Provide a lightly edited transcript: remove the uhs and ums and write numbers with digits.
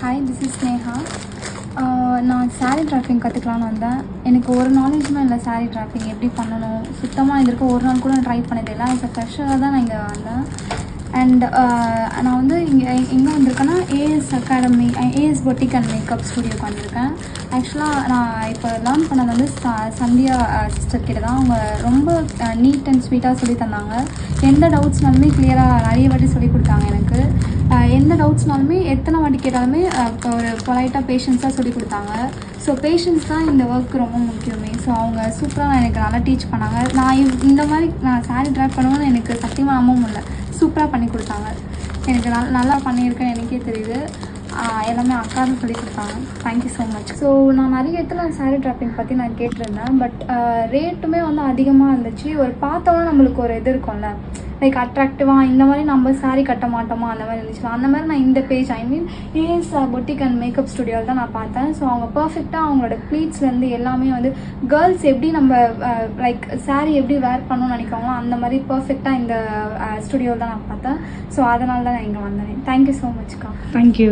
Hi, this is Sneha. நான் sari dropping கற்றுக்கலான்னு வந்தேன். எனக்கு ஒரு நாலேஜுமே இல்லை சாரீ ட்ராப்பிங் எப்படி பண்ணணும். சுத்தமாக இது வரைக்கும் ஒரு நாள் கூட நான் ட்ரை பண்ணதே இல்லை. ஆஸ் அ ஃப்ரெஷராக தான் நான் இங்கே வந்தேன். அண்ட் நான் வந்து இங்கே எங்கே வந்திருக்கேன்னா AS academy, AS boutique and makeup ஸ்டுடியோக்கு வந்திருக்கேன். ஆக்சுவலாக நான் இப்போ லேர்ன் பண்ணது வந்து சந்தியா சிஸ்டர் கிட்ட தான். அவங்க ரொம்ப நீட் அண்ட் ஸ்வீட்டாக சொல்லி தந்தாங்க. எந்த டவுட்ஸ்னாலுமே கிளியராக நிறைய வாட்டி சொல்லி கொடுத்தாங்க எனக்கு. எந்த டவுட்ஸ்னாலுமே எத்தனை வாட்டி கேட்டாலுமே ஒரு பொலைட்டாக பேஷன்ஸாக சொல்லி கொடுத்தாங்க. ஸோ பேஷன்ஸ் தான் இந்த ஒர்க்கு ரொம்ப முக்கியமே. ஸோ அவங்க சூப்பராக எனக்கு நல்லா டீச் பண்ணாங்க. நான் இந்த மாதிரி நான் சாரீ ட்ராப் பண்ணுவேன்னு எனக்கு சத்தியமாக நம்பவும் இல்லை. சூப்பராக பண்ணி கொடுத்தாங்க. எனக்கு நல்லா பண்ணியிருக்கேன்னு எனக்கே தெரியுது. எல்லாமே அக்காவும் சொல்லி கொடுத்தாங்க. Thank you so much. ஸோ நான் நிறைய இடத்துல சாரீ ட்ராப்பிங் பற்றி நான் கேட்டிருந்தேன். பட் ரேட்டுமே வந்து அதிகமாக இருந்துச்சு. ஒரு பார்த்தோன்னா நம்மளுக்கு ஒரு இது இருக்கும்ல, லைக் அட்ராக்டிவாக இந்த மாதிரி நம்ம சாரீ கட்ட மாட்டோமா அந்த மாதிரி இருந்துச்சு. அந்த மாதிரி நான் இந்த page as boutique and makeup ஸ்டுடியோவில் தான் நான் பார்த்தேன். ஸோ அவங்க பர்ஃபெக்டாக அவங்களோட ப்ளீட்ஸ்லேருந்து எல்லாமே வந்து கேர்ள்ஸ் எப்படி நம்ம லைக் சாரீ எப்படி வேர் பண்ணணும்னு நினைக்கிறாங்களோ அந்த மாதிரி பர்ஃபெக்டாக இந்த ஸ்டுடியோவில் தான் நான் பார்த்தேன். ஸோ அதனால தான் நான் இங்கே வந்தேன். தேங்க்யூ ஸோ மச்க்கா. தேங்க்யூ.